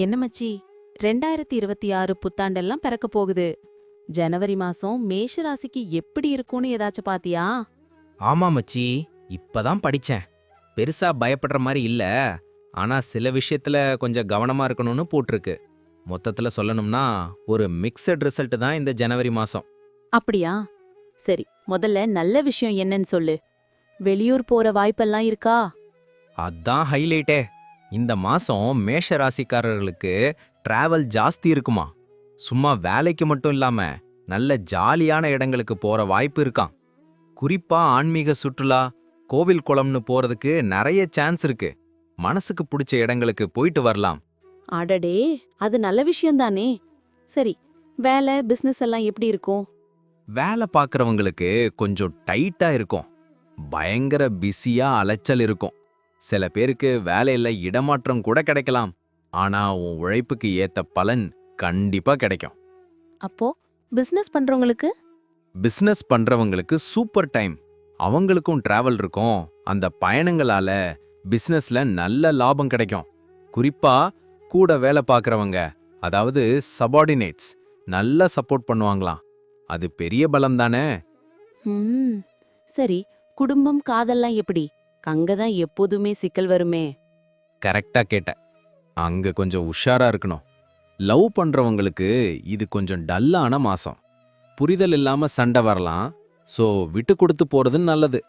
என்ன மச்சி, 2026 புத்தாண்டெல்லாம் பிறக்க போகுது. ஜனவரி மாசம் மேஷ ராசிக்கு எப்படி இருக்கும்னு ஏதாச்சும் பாத்தியா? ஆமா மச்சி, இப்பதான் படிச்சேன். பெருசா பயப்படுற மாதிரி இல்ல. ஆனா சில விஷயத்துல கொஞ்சம் கவனமா இருக்கணும்னு போட்டிருக்கு. மொத்தத்துல சொல்லணும்னா ஒரு மிக்சட் ரிசல்ட் தான் இந்த ஜனவரி மாசம். அப்படியா? சரி, முதல்ல நல்ல விஷயம் என்னன்னு சொல்லு. வெளியூர் போற வாய்ப்பெல்லாம் இருக்கா? அதான் ஹைலைட்டே. இந்த மாசம் மேஷ ராசிக்காரர்களுக்கு டிராவல் ஜாஸ்தி இருக்குமா. சும்மா வேலைக்கு மட்டும் இல்லாம நல்ல ஜாலியான இடங்களுக்கு போற வாய்ப்பு இருக்காம். குறிப்பா ஆன்மீக சுற்றுலா, கோவில் குளம்னு போறதுக்கு நிறைய சான்ஸ் இருக்கு. மனசுக்கு பிடிச்ச இடங்களுக்கு போயிட்டு வரலாம். அடடே, அது நல்ல விஷயம் தானே. சரி, வேலை பிசினஸ் எல்லாம் எப்படி இருக்கும்? வேலை பார்க்கறவங்களுக்கு கொஞ்சம் டைட்டா இருக்கும். பயங்கர பிஸியா அலைச்சல் இருக்கும். சில பேருக்கு வேலையில இடமாற்றம் கூட கிடைக்கலாம். ஆனா உன் உழைப்புக்கு ஏத்த பலன் கண்டிப்பா கிடைக்கும். அப்போ பிசினஸ் பண்றவங்களுக்கு? பிசினஸ் பண்றவங்களுக்கு சூப்பர் டைம். அவங்களுக்கும் டிராவல் இருக்கும். அந்த பயணங்களால பிசினஸ்ல நல்ல லாபம் கிடைக்கும். குறிப்பா கூட வேலை பார்க்கறவங்க, அதாவது சபார்டினேட்ஸ், நல்லா சப்போர்ட் பண்ணுவாங்களாம். அது பெரிய பலம் தானே. ம். சரி, குடும்பம் காதல்லாம் எப்படி? அங்கதான் எப்போதுமே சிக்கல் வருமே. கரெக்டா கேட்ட. அங்க கொஞ்சம் உஷாரா இருக்கணும். லவ் பண்றவங்களுக்கு இது கொஞ்சம் டல்லான மாசம். புரிதல் இல்லாம சண்டை வரலாம். சோ விட்டு கொடுத்து போறது நல்லது.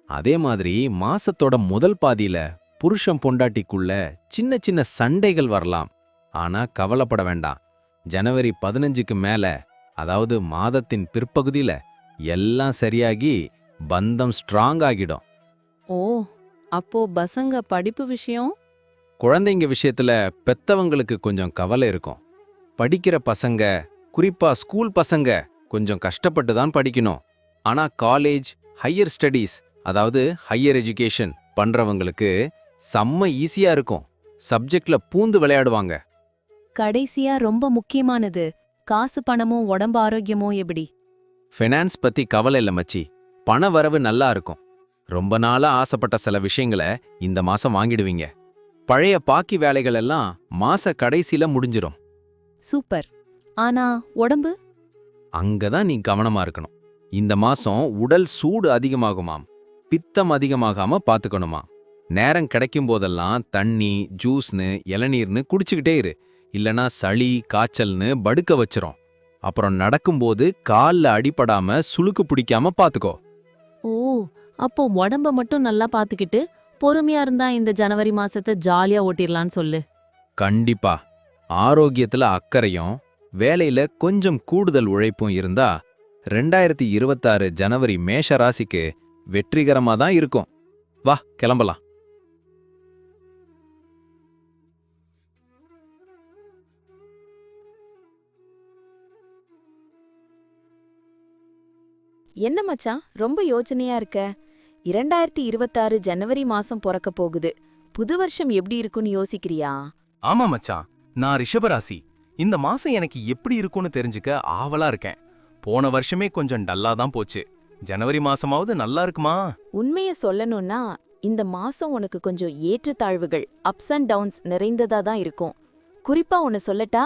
அதே மாதிரி மாசத்தோட முதல் பாதியில புருஷன் பொண்டாட்டிக்குள்ள சின்ன சின்ன சண்டைகள் வரலாம். ஆனா கவலைப்பட வேண்டாம். ஜனவரி 15க்கு மேல, அதாவது மாதத்தின் பிற்பகுதியில எல்லாம் சரியாகி பந்தம் ஸ்ட்ராங் ஆகிடும். ஓ, அப்போ பசங்க படிப்பு விஷயம்? குழந்தைங்க விஷயத்துல பெத்தவங்களுக்கு கொஞ்சம் கவலை இருக்கும். படிக்கிற பசங்க, குறிப்பா ஸ்கூல் பசங்க கொஞ்சம் கஷ்டப்பட்டு தான் படிக்கணும். ஆனா காலேஜ், ஹையர் ஸ்டடீஸ், அதாவது ஹையர் எஜுகேஷன் பண்றவங்களுக்கு செம்ம ஈஸியா இருக்கும். சப்ஜெக்ட்ல பூந்து விளையாடுவாங்க. கடைசியா ரொம்ப முக்கியமானது, காசு பணமும் உடம்பு ஆரோக்கியமும் எப்படி? ஃபைனான்ஸ் பத்தி கவலை இல்ல மச்சி. பண வரவு நல்லா இருக்கும். ரொம்ப நாளா ஆசைப்பட்ட சில விஷயங்களை இந்த மாசம் வாங்கிடுவீங்க. பழைய பாக்கி வேலைகள் எல்லாம் மாச கடைசியில முடிஞ்சிரும். சூப்பர். ஆனா உடம்பு? அங்கதான் நீ கவனமா இருக்கணும். இந்த மாசம் உடல் சூடு அதிகமாகுமாம். பித்தம் அதிகமாகாம பாத்துக்கணுமாம். நேரம் கிடைக்கும் போதெல்லாம் தண்ணி, ஜூஸ்னு, இளநீர்னு குடிச்சுக்கிட்டே இரு. இல்லனா சளி, காய்ச்சல்னு படுக்க வச்சிரும். அப்புறம் நடக்கும்போது கால்ல அடிபடாம சுளுக்கு பிடிக்காம பாத்துக்கோ. ஓ, அப்போ உடம்ப மட்டும் நல்லா பாத்துக்கிட்டு பொறுமையா இருந்தா இந்த ஜனவரி மாசத்தை ஜாலியா ஓட்டிரலான்னு சொல்லு. கண்டிப்பா. ஆரோக்கியத்துல அக்கறையும் வேலையில கொஞ்சம் கூடுதல் உழைப்பும் இருந்தா 2026 ஜனவரி மேஷ ராசிக்கு வெற்றிகரமா தான் இருக்கும். வா கிளம்பலாம். என்ன மச்சான், ரொம்ப யோசனையா இருக்க? 2026 ஜனவரி மாசம் பொறக்க போகுது. புது வருஷம் எப்படி இருக்குன்னு யோசிக்கிறியா? ஆமா மச்சான், நான் ரிஷபராசி. இந்த மாசம் எனக்கு எப்படி இருக்கும்னு தெரிஞ்சுக்க ஆவலா இருக்கேன். போன வருஷமே கொஞ்சம் டல்லா தான் போச்சு. ஜனவரி மாசமாவது நல்லா இருக்குமா? உண்மைய சொல்லணும்னா, இந்த மாசம் உனக்கு கொஞ்சம் ஏற்றத்தாழ்வுகள், அப்ஸ் அண்ட் டவுன்ஸ் நிறைந்ததா தான் இருக்கும். குறிப்பா ஒன்னு சொல்லட்டா,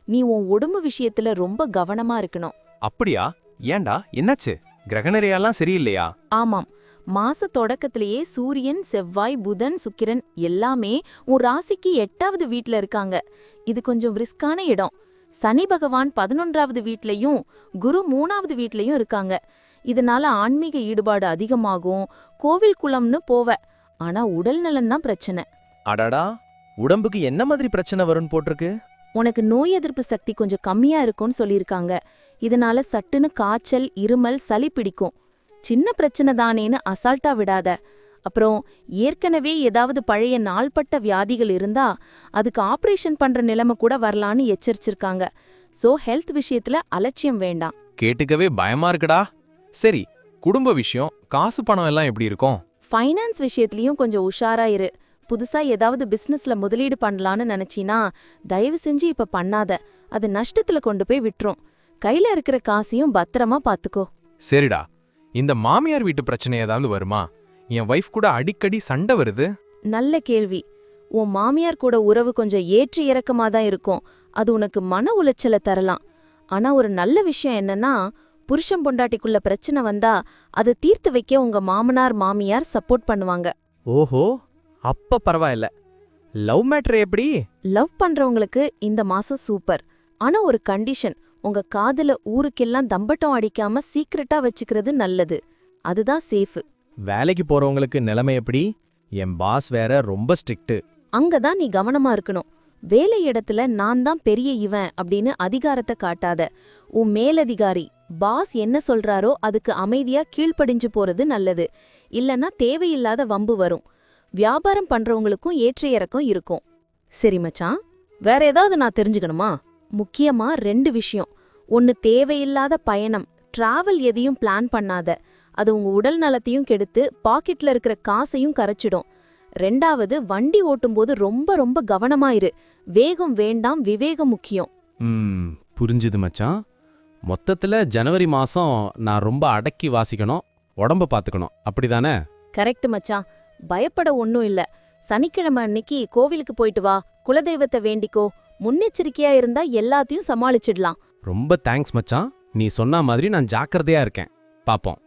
நீ உன் உடம்பு விஷயத்துல ரொம்ப கவனமா இருக்கணும். அப்படியா? ஏன்டா, என்னாச்சு? கிரகணரையெல்லாம் சரியில்லையா? ஆமாம், மாச தொடக்கத்திலேயே சூரியன், செவ்வாய், புதன், சுக்கிரன் எல்லாமே உன் ராசிக்கு 8வது வீட்ல இருக்காங்க. இது கொஞ்சம் ரிஸ்கான இடம். சனி பகவான் 11வது வீட்லயும் குரு 3வது வீட்லயும் இருக்காங்க. இதனால ஆன்மீக ஈடுபாடு அதிகமாகும். கோவில் குளம்னு போவ. ஆனா உடல் நலன்தான் பிரச்சனை. அடடா, உடம்புக்கு என்ன மாதிரி பிரச்சனை வரும்னு போட்டிருக்கு? உனக்கு நோய் எதிர்ப்பு சக்தி கொஞ்சம் கம்மியா இருக்கும்னு சொல்லியிருக்காங்க. இதனால சட்டுன்னு காய்ச்சல், இருமல், சளி பிடிக்கும். சின்ன பிரச்சனை தானேன்னு அசால்ட்டா விடாத. அப்புறம் ஏற்கனவே ஏதாவது பழைய நாள்பட்ட வியாதிகள் இருந்தா அதுக்கு ஆபரேஷன் பண்ற நிலைமை கூட வரலான்னு எச்சரிச்சிருக்காங்க. சோ ஹெல்த் விஷயத்துல அலட்சியம் வேண்டாம். கேட்டுக்கவே பயமா இருக்குடா. சரி, குடும்ப விஷயம், காசு பணம் எல்லாம் எப்படி இருக்கும்? ஃபைனான்ஸ் விஷயத்துலயும் கொஞ்சம் உஷாரா இரு. புதுசா ஏதாவது பிசினஸ்ல முதலீடு பண்ணலான்னு நினைச்சினா தயவு செஞ்சு இப்ப பண்ணாத. அது நஷ்டத்துல கொண்டு போய் விட்டுரும். கையில இருக்கிற காசையும் பத்திரமா பாத்துக்கோ. சரிடா, இந்த மாமியார் வீட்டு பிரச்சனை ஏதாவது வருமா? என் வைஃப் கூட அடிக்கடி சண்டை வருது. நல்ல கேள்வி. உன் மாமியார் கூட உறவு கொஞ்சம் ஏற்ற இறக்கமா தான் இருக்கும். அது உனக்கு மன உளைச்சல தரலாம். ஆனா ஒரு நல்ல விஷயம் என்னன்னா, புருஷன் பொண்டாட்டிக்குள்ள பிரச்சனை வந்தா அதை தீர்த்து வைக்க உங்க மாமனார் மாமியார் சப்போர்ட் பண்ணுவாங்க. ஓஹோ, அப்ப பரவாயில்ல. லவ் மேட்டர் எப்படி? லவ் பண்றவங்களுக்கு இந்த மாசம் சூப்பர். ஆனா ஒரு கண்டிஷன், உங்க காதல ஊருக்கெல்லாம் தம்பட்டம் அடிக்காம சீக்ரெட்டா வச்சுக்கிறது நல்லது. அதுதான் சேஃப். வேலைக்கு போறவங்களுக்கு நிலைமை எப்படி? என் பாஸ் வேற ரொம்ப ஸ்ட்ரிக்ட். அங்கதான் நீ கவனமா இருக்கணும். வேலை இடத்துல நான் தான் பெரிய இவன் அப்படின்னு அதிகாரத்தை காட்டாத. உன் மேலதிகாரி பாஸ் என்ன சொல்றாரோ அதுக்கு அமைதியா கீழ்ப்படிஞ்சு போறது நல்லது. இல்லனா தேவையில்லாத வம்பு வரும். வியாபாரம் பண்றவங்களுக்கும் ஏற்ற இறக்கம் இருக்கும். சரி மச்சான், வேற ஏதாவது நான் தெரிஞ்சுக்கணுமா? முக்கியமா 2 விஷயம். ஒன்னு, தேவையில்லாத பயணம், டிராவல் எதையும் பிளான் பண்ணாத. அது உங்க உடல் நலத்தையும் கெடுத்து பாக்கெட்ல இருக்கிற காசையும் கரைச்சிடும். 2வது, வண்டி ஓட்டும்போது ரொம்ப ரொம்ப கவனமா இரு. வேகம் வேண்டாம், விவேகம் முக்கியம். புரிஞ்சுது மச்சான். மொத்தத்துல ஜனவரி மாசம் நான் ரொம்ப அடக்கி வாசிக்கணும், உடம்ப பாத்துக்கணும், அப்படிதானே? கரெக்ட் மச்சான். பயப்பட ஒன்னும் இல்ல. சனிக்கிழமை அன்னைக்கு கோவிலுக்கு போயிட்டு வா, குலதெய்வத்தை வேண்டிக்கோ. முன்னெச்சரிக்கையா இருந்தா எல்லாத்தையும் சமாளிச்சிடலாம். ரொம்ப தேங்க்ஸ் மச்சான். நீ சொன்ன மாதிரி நான் ஜாக்கிரதையா இருக்கேன். பாப்போம்.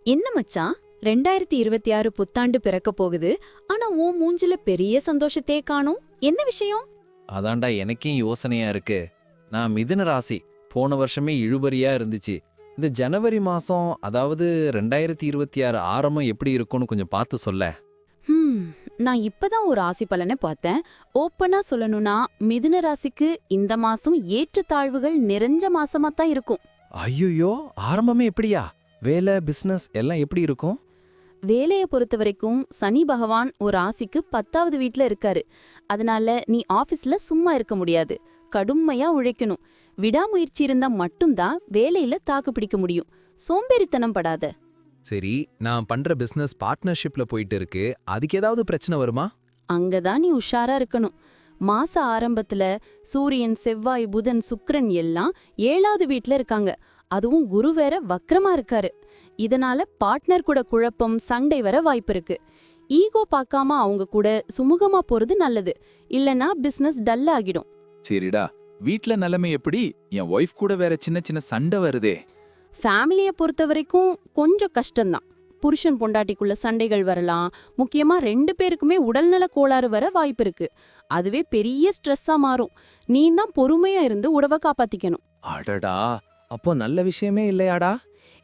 என்ன மச்சான், 2026 புத்தாண்டு பிறக்க போகுது. ஆனா உன் மூஞ்சில பெரிய சந்தோஷத்தையே காணோம். என்ன விஷயம்? அதான்டா எனக்கே யோசனையா இருக்கு. நான் மிதுன ராசி. போன வருஷமே இழுபறியா இருந்துச்சு. இந்த ஜனவரி மாசம், அதாவது 2026 ஆரம்பம் எப்படி இருக்கும்னு கொஞ்சம் பார்த்து சொல்ல. நான் இப்பதான் ஒரு ராசி பலனை பார்த்தேன். ஓப்பனா சொல்லணும்னா மிதுன ராசிக்கு இந்த மாசம் ஏற்றத்தாழ்வுகள் நிறைஞ்ச மாசமா தான் இருக்கும். ஐயோ, ஆரம்பமே எப்படியா? வேலை பிசினஸ் எல்லாம் எப்படி இருக்கும்? வேலைய பொறுத்த வரைக்கும் சனி பகவான் ஒரு ராசிக்கு 10வது வீட்ல இருக்காரு. அதனால நீ ஆபீஸ்ல சும்மா இருக்க முடியாது. கடுமையா உழைக்கணும். விடாமுயற்சி இருந்தா மட்டும்தான் வேலையில தாக்கு பிடிக்க முடியும். சோம்பேறித்தனம் படாத. சரி, நான் பண்ற பிசினஸ் பார்ட்னர்ஷிப்ல போயிட்டு இருக்கு. அதுக்கு ஏதாவது பிரச்சனை வருமா? அங்கதான் நீ உஷாரா இருக்கணும். மாச ஆரம்பத்துல சூரியன், செவ்வாய், புதன், சுக்கிரன் எல்லாம் 7வது வீட்ல இருக்காங்க. அதுவும் குரு வேற வக்ரமா இருக்காரு. இதனால பார்ட்னர் கூட குழப்பம், சண்டை வர வாய்ப்பு இருக்கு. ஈகோ பார்க்காம அவங்க கூட சுமூகமா போறது நல்லது. இல்லனா பிசினஸ் டல் ஆகிடும். சரிடா, வீட்ல நிலைமை எப்படி? என் ஒய்ஃப் கூட வேற சின்ன சின்ன சண்டை வருதே. ஃபேமிலிய பொறுத்த வரைக்கும் கொஞ்சம் கஷ்டம்தான். புருஷன் பொண்டாட்டிக்குள்ள சண்டைகள் வரலாம். முக்கியமா 2 பேருக்குமே உடல்நல கோளாறு வர வாய்ப்பு இருக்கு. அதுவே பெரிய ஸ்ட்ரெஸ்ஸா மாறும். நீ தான் பொறுமையா இருந்து உறவை காப்பாத்திக்கணும். அடடா, அப்போ நல்ல விஷயமே இல்லையாடா?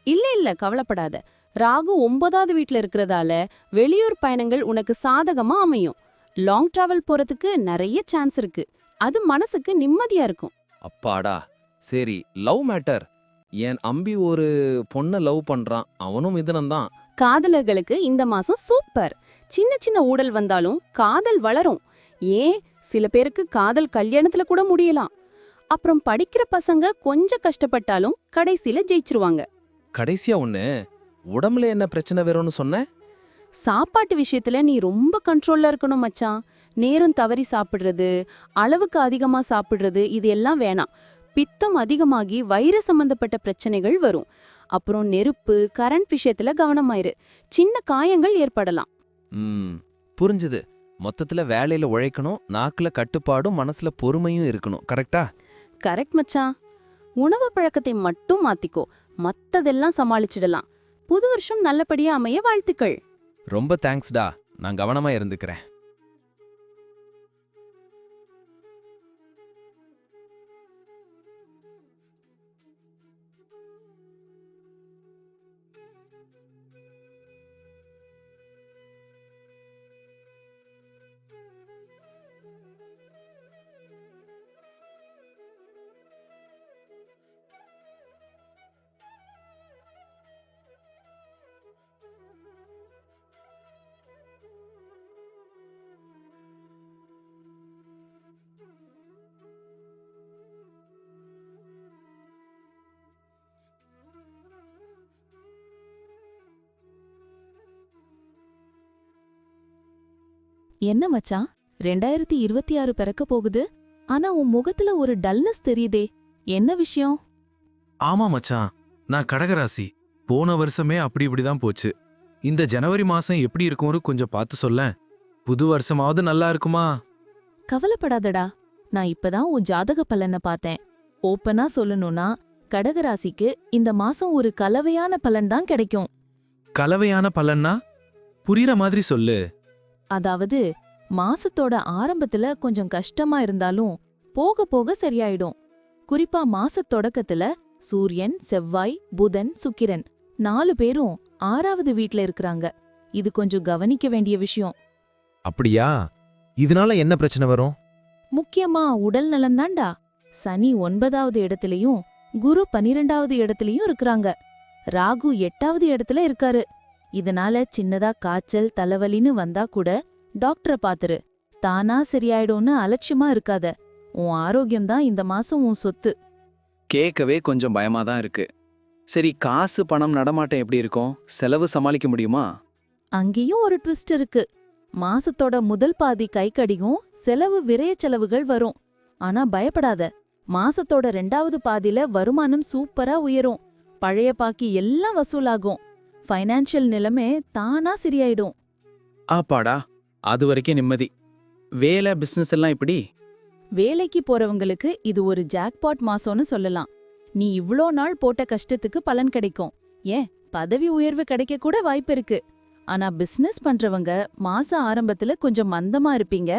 இல்ல கவலைப்படாத. ராகு 9வது வீட்ல இருக்கிறதால வெளியூர் பயணங்கள் உனக்கு சாதகமா அமையும். லாங் டிராவல் போறதுக்கு நிறைய சான்ஸ் இருக்கு. அது மனசுக்கு நிம்மதியா இருக்கும். அப்பாடா. சரி, லவ் மேட்டர். என் அம்பி ஒரு பொண்ண லவ் பண்றான். அவனும் மிதுனம்தான். காதலர்களுக்கு இந்த மாசம் சூப்பர். சின்ன சின்ன ஊடல் வந்தாலும் காதல் வளரும். ஏன், சில பேருக்கு காதல் கல்யாணத்துல கூட முடியலாம். அப்புறம் படிக்கிற பசங்க கொஞ்சம் கஷ்டப்பட்டாலும் கடைசியில ஜெயிச்சிருவாங்க. கடைசியா ஒண்ணு, உடம்புல என்ன பிரச்சனை வரும்னு சொன்ன? சாப்பாட்டு விஷயத்துல நீ ரொம்ப கண்ட்ரோல்ல இருக்கணும் மச்சான். நேரம் தவறி சாப்பிடுறது, அளவுக்கு அதிகமா சாப்பிடுறது, இது எல்லாம் வேணாம். பித்தம் அதிகமாகி வயிறு சம்பந்தப்பட்ட பிரச்சனைகள் வரும். அப்புறம் நெருப்பு, கரண்ட் விஷயத்துல கவனமாயிரு. சின்ன காயங்கள் ஏற்படலாம். புரிஞ்சுது. மொத்தத்துல வேலையில உழைக்கணும், நாக்குல கட்டுப்பாடும் மனசுல பொறுமையும் இருக்கணும். கரெக்டா? கரெக்ட் மச்சான். உணவு பழக்கத்தை மட்டும் மாத்திக்கோ. மத்ததெல்லாம் சமாளிச்சிடலாம். புது வருஷம் நல்லபடியா அமைய வாழ்த்துக்கள். ரொம்ப தேங்க்ஸ்டா. நான் கவனமா இருந்துக்கிறேன். என்ன மச்சான் 2026 பிறக்க போகுது, ஆனா உன் முகத்துல ஒரு டல்னஸ் தெரியுதே, என்ன விஷயம்? ஆமா மச்சான், நான் கடகராசி. போன வருஷமே அப்படி இப்படிதான் போச்சு. இந்த ஜனவரி மாசம் எப்படி இருக்கும்னு கொஞ்சம் பார்த்து சொல்லேன். புது வருஷமாவது நல்லா இருக்குமா? கவலைப்படாதடா, நான் இப்பதான் உன் ஜாதக பலனை பார்த்தேன். ஓப்பனா சொல்லணும்னா கடகராசிக்கு இந்த மாசம் ஒரு கலவையான பலன் தான் கிடைக்கும். கலவையான பலன்னா புரியுற மாதிரி சொல்லு. அதாவது மாசத்தோட ஆரம்பத்துல கொஞ்சம் கஷ்டமா இருந்தாலும் போக போக சரியாயிடும். குறிப்பா மாசத் தொடக்கத்துல சூரியன், செவ்வாய், புதன், சுக்கிரன் 4 பேரும் 6வது வீட்ல இருக்கறாங்க. இது கொஞ்சம் கவனிக்க வேண்டிய விஷயம். அப்படியா? இதனால என்ன பிரச்சனை வரும்? முக்கியமா உடல் நலன்தான்டா. சனி 9வது இடத்துலயும் குரு 12வது இடத்துலயும் இருக்கறாங்க. ராகு 8வது இடத்துல இருக்காரு. இதனால சின்னதா காய்ச்சல், தலைவலின்னு வந்தா கூட டாக்டரை பாத்துரு. தானா சரியாயிடும்னு அலட்சியமா இருக்காத. உன் ஆரோக்கியம்தான் இந்த மாசம் உன் சொத்து. கேட்கவே கொஞ்சம் பயமா தான் இருக்கு. சரி, காசு பணம் நடமாட்டம் எப்படி இருக்கும்? செலவு சமாளிக்க முடியுமா? அங்கேயும் ஒரு ட்விஸ்ட் இருக்கு. மாசத்தோட முதல் பாதி கைக்கடியும் செலவு விரய செலவுகள் வரும். ஆனா பயப்படாத, மாசத்தோட 2வது பாதியில வருமானம் சூப்பரா உயரும். பழைய பாக்கி எல்லாம் வசூலாகும். ஃபைனான்ஷியல் நிலைமை தானா சரியாயிடும். ஆப்பாடா, அது வரைக்கும் நிம்மதி. வேலை பிசினஸ் எல்லாம் இப்படி? வேலைக்கு போறவங்களுக்கு இது ஒரு ஜாக்பாட் மாசம்னு சொல்லலாம். நீ இவ்ளோ நாள் போட்ட கஷ்டத்துக்கு பலன் கிடைக்கும். ஏன், பதவி உயர்வு கிடைக்க கூட வாய்ப்பு இருக்கு. ஆனா பிசினஸ் பண்றவங்க மாச ஆரம்பத்துல கொஞ்சம் மந்தமா இருப்பீங்க.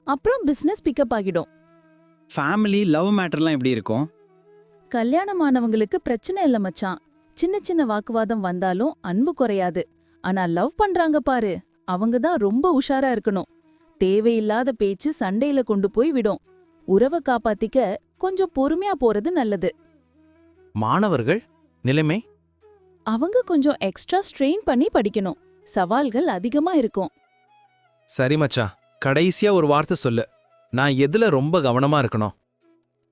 அப்புறம் பிசினஸ் பிக்கப் ஆகிடும். ஃபேமிலி லவ் மேட்டர்லாம் எப்படி இருக்கும்? கல்யாணமானவங்களுக்கு பிரச்சனை இல்ல மச்சான். சின்ன சின்ன வாக்குவாதம் வந்தாலும் அன்பு குறையாது. ஆனா லவ் பண்றாங்க பாரு, அவங்க தான் ரொம்ப உஷாரா இருக்கணும். தேவையில்லாத பேச்சு சண்டையில கொண்டு போய் விடும். உறவை காப்பாத்திக்க கொஞ்சம் பொறுமையா போறது நல்லது. மாணவர்கள் நிலைமை? அவங்க கொஞ்சம் எக்ஸ்ட்ரா ஸ்ட்ரெயின் பண்ணி படிக்கணும். சவால்கள் அதிகமா இருக்கும். சரி மச்சான், கடைசியா ஒரு வார்த்தை சொல்லு. நான் எதுல ரொம்ப கவனமா இருக்கணும்?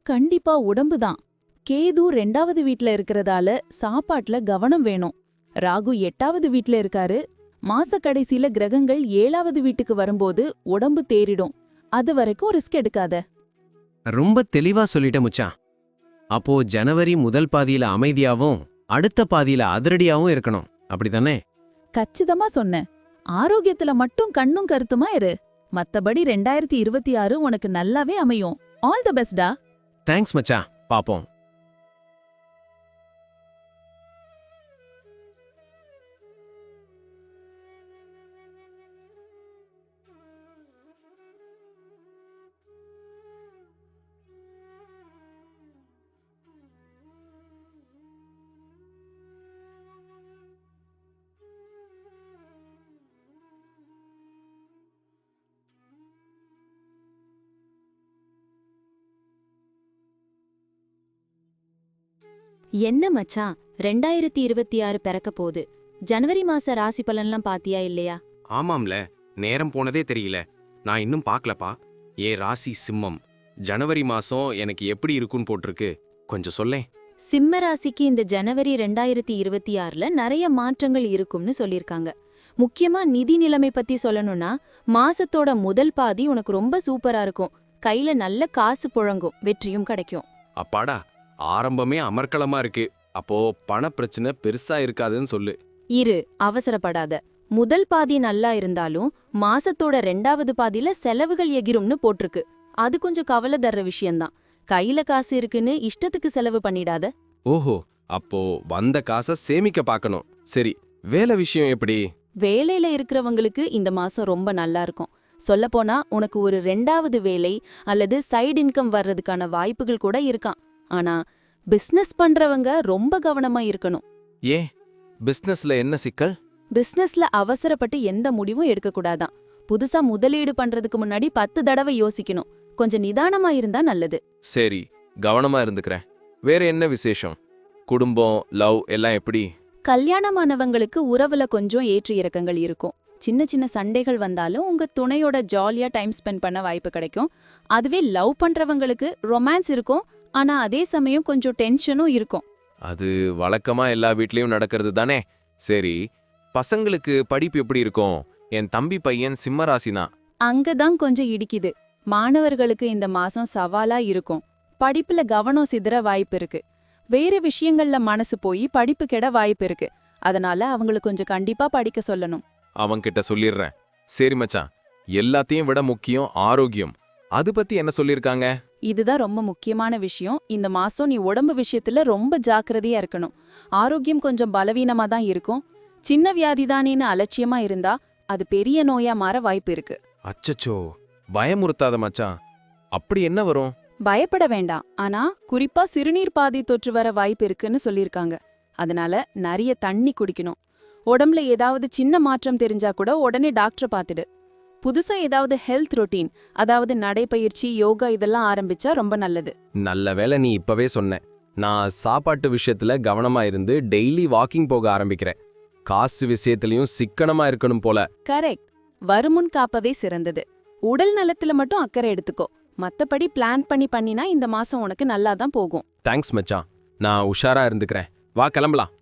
கண்டிப்பா உடம்புதான். கேது 2வது வீட்ல இருக்கறதால சாப்பாட்ல கவனம் வேணும். ராகு 8வது வீட்ல இருக்காரு. மாச கடைசியில கிரகங்கள் 7வது வீட்டுக்கு வரும்போது உடம்பு தேறிடும். அது வரைக்கும் ரிஸ்க் எடுக்காத. ரொம்ப தெளிவா சொல்லிட்ட முச்சான். அப்போ ஜனவரி முதல் பாதியில அமைதியாவும் அடுத்த பாதியில அதிரடியாவும் இருக்கணும், அப்படிதானே? கச்சிதமா சொன்ன. ஆரோக்கியத்துல மட்டும் கண்ணும் கருத்துமா இரு. மத்தபடி 2026 உனக்கு நல்லாவே அமையும். ஆல் தி பெஸ்டா. தேங்க்ஸ் மச்சான், பாப்போம். என்ன மச்சான், 2026 பிறக்க போகுது. ஜனவரி மாச ராசி பலன்லாம் பாத்தியா இல்லையா? ஆமாம்ல, நேரம் போனதே தெரியல. நான் இன்னும் பார்க்கலப்பா. ராசி சிம்மம். ஜனவரி மாசம் எனக்கு எப்படி இருக்குன்னு போட்டிருக்கு, கொஞ்சம் சொல்லேன். சிம்ம ராசிக்கு இந்த ஜனவரி 2026ல நிறைய மாற்றங்கள் இருக்கும்னு சொல்லிருக்காங்க. முக்கியமா நிதி நிலைமை பத்தி சொல்லணும்னா, மாசத்தோட முதல் பாதி உனக்கு ரொம்ப சூப்பரா இருக்கும். கையில நல்ல காசு புழங்கும், வெற்றியும் கிடைக்கும். அப்பாடா, ஆரம்பமே அமர்க்களமா இருக்கு. அப்போ பண பிரச்சனை பெருசா இருக்காதுன்னு சொல்லு. இரு, அவசரப்படாத. முதல் பாதி நல்லா இருந்தாலும் மாசத்தோட 2வது பாதியில செலவுகள் எகிரும்னு போட்டிருக்கு. அது கொஞ்சம் கவலை தர்ற விஷயம்தான். கையில காசு இருக்குன்னு இஷ்டத்துக்கு செலவு பண்ணிடாத. ஓஹோ, அப்போ வந்த காசை சேமிக்க பார்க்கணும். சரி, வேலை விஷயம் எப்படி? வேலையில இருக்கிறவங்களுக்கு இந்த மாசம் ரொம்ப நல்லா இருக்கும். சொல்லப்போனா உனக்கு ஒரு 2வது வேலை அல்லது சைடு இன்கம் வர்றதுக்கான வாய்ப்புகள் கூட இருக்காம். ஆனா பிசினஸ் பண்றவங்க ரொம்ப கவனமா இருக்கணும். ஏன், பிசினஸ்ல என்ன சிக்கல்? பிசினஸ்ல அவசரப்பட்டு எந்த முடிவும் எடுக்கக்கூடாதான். புதுசா முதலீடு பண்றதுக்கு முன்னாடி 10 தடவை யோசிக்கணும். கொஞ்சம் நிதானமா இருந்தா நல்லது. சரி, கவனமா இருந்துக்கிறேன். வேற என்ன விசேஷம்? குடும்பம், லவ் எல்லாம் எப்படி? கல்யாணமானவங்களுக்கு உறவுல கொஞ்சம் ஏற்ற இறக்கங்கள் இருக்கும். சின்ன சின்ன சண்டைகள் வந்தாலும் உங்க துணையோட ஜாலியா டைம் ஸ்பெண்ட் பண்ண வாய்ப்பு கிடைக்கும். அதுவே லவ் பண்றவங்களுக்கு ரொமான்ஸ் இருக்கும். ஆனா அதே சமயம் கொஞ்சம் டென்ஷனும் இருக்கும். அது வழக்கமா எல்லா வீட்லயும் நடக்கிறது தானே. சரி, பசங்களுக்கு படிப்பு எப்படி இருக்கும்? என் தம்பி பையன் சிம்மராசி தான். அங்கதான் கொஞ்சம் இடிக்குது. மாணவர்களுக்கு இந்த மாசம் சவாலா இருக்கும். படிப்புல கவனம் சிதற வாய்ப்பு இருக்கு. வேற விஷயங்கள்ல மனசு போய் படிப்பு கெட வாய்ப்பு இருக்கு. அதனால அவங்கள கொஞ்சம் கண்டிப்பா படிக்க சொல்லணும். அவன்கிட்ட சொல்லிடுறேன். சரி மச்சான், எல்லாத்தையும் விட முக்கியம் ஆரோக்கியம். அது பத்தி என்ன சொல்லிருக்காங்க? இதுதான் ரொம்ப முக்கியமான விஷயம். இந்த மாசம் நீ உடம்பு விஷயத்துல ரொம்ப ஜாக்கிரதையா இருக்கணும். ஆரோக்கியம் கொஞ்சம் பலவீனமா தான் இருக்கும். சின்ன வியாதிதானேன்னு அலட்சியமா இருந்தா அது பெரிய நோயா மாற வாய்ப்பு இருக்கு. அச்சச்சோ, பயமுறுத்தாத மச்சான். அப்படி என்ன வரும்? பயப்பட வேண்டாம். ஆனா குறிப்பா சிறுநீர் பாதை தொற்று வர வாய்ப்பு இருக்குன்னு சொல்லிருக்காங்க. அதனால நிறைய தண்ணி குடிக்கணும். உடம்புல ஏதாவது சின்ன மாற்றம் தெரிஞ்சா கூட உடனே டாக்டரை பார்த்துடு. புதுசா ஏதாவது ஹெல்த் ரொட்டீன், அதாவது நடைப்பயிற்சி, யோகா இதெல்லாம் ஆரம்பிச்சா ரொம்ப நல்லது. நல்ல வேளை நீ இப்பவே சொன்ன. நான் சாப்பாட்டு விஷயத்துல கவனமா இருந்து டெய்லி வாக்கிங் போக ஆரம்பிக்கிறேன். காசு விஷயத்திலயும் சிக்கனமா இருக்கணும் போல. கரெக்ட். வருமுன் காப்பவே சிறந்தது. உடல் நலத்துல மட்டும் அக்கறை எடுத்துக்கோ. மத்தபடி பிளான் பண்ணினா இந்த மாசம் உனக்கு நல்லா தான் போகும். தேங்க்ஸ் மச்சான். நான் உஷாரா இருந்துக்கிறேன். வா கிளம்பலாம்.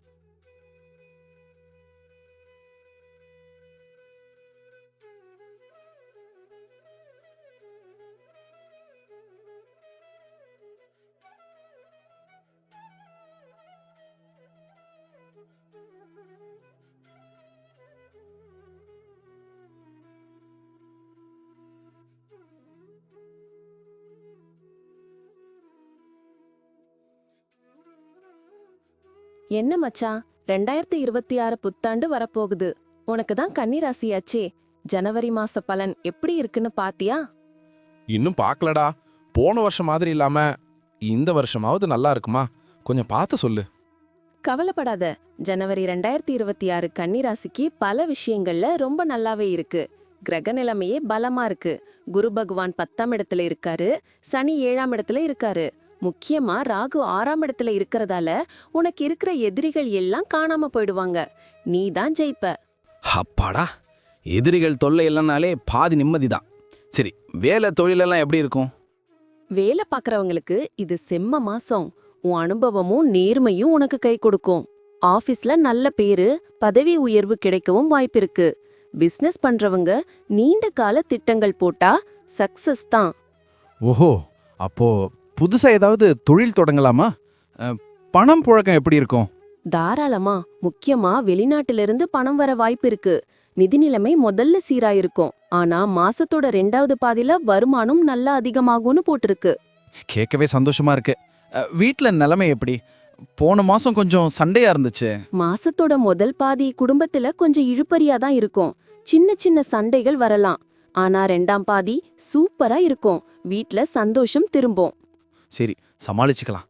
என்ன மச்சான், 2026 புத்தாண்டு வரப்போகுது. உனக்கு தான் கன்னிராசியாச்சே. ஜனவரி மாச பலன் எப்படி இருக்குன்னு பாத்தியா? இன்னும் பார்க்கலடா. போன வருஷம் மாதிரி இல்லாம இந்த வருஷமாவது நல்லா இருக்குமா? கொஞ்சம் பார்த்து சொல்லு. கவலைப்படாத. ஜனவரி 2026 கன்னிராசிக்கு பல விஷயங்கள்ல ரொம்ப நல்லாவே இருக்கு. கிரக நிலைமையே பலமா இருக்கு. குரு பகவான் 10ஆம் இடத்துல இருக்காரு, சனி 7ஆம் இடத்துல இருக்காரு. முக்கியமா ராகு 6ஆம் இடத்துல இருக்கறதால உனக்கு இருக்கிற எதிரிகள் எல்லாம் காணாம போயிடுவாங்க. நீ தான் ஜெயிப்ப. அப்பாடா, எதிரிகள் தொல்லை இல்லைனாலே பாதி நிம்மதி தான். சரி, வேலை தொழிலெல்லாம் எப்படி இருக்கும்? வேலை பார்க்கறவங்களுக்கு இது செம்ம மாசம். உன் அனுபவமும் நேர்மையும் உனக்கு கை கொடுக்கும். ஆபீஸ்ல நல்ல பேரு, பதவி உயர்வு கிடைக்கவும் வாய்ப்பிருக்கு. பிசினஸ் பண்றவங்க நீண்ட கால திட்டங்கள் போட்டா சக்சஸ் தான். ஓஹோ, அப்போ புதுசா ஏதாவது தொழில் தொடங்கலாமா? பணம் புழக்கம் எப்படி இருக்கும்? தாராளமா. முக்கியமா வெளிநாட்டிலிருந்து பணம் வர வாய்ப்பு இருக்கு. நிதி நிலைமை முதல்ல சீராயிருக்கும். ஆனா மாசத்தோட 2வது பாதியில வருமானம் நல்லா அதிகமாகும்னு போட்டிருக்கு. கேட்கவே சந்தோஷமா இருக்கு. வீட்ல நிலைமை எப்படி? போன மாசம் கொஞ்சம் சண்டையா இருந்துச்சு. மாசத்தோட முதல் பாதி குடும்பத்துல கொஞ்சம் இழுபறியா தான் இருக்கும். சின்ன சின்ன சண்டைகள் வரலாம். ஆனா 2ஆம் பாதி சூப்பரா இருக்கும். வீட்ல சந்தோஷம் திரும்பும். சரி, சமாளிச்சுக்கலாம்.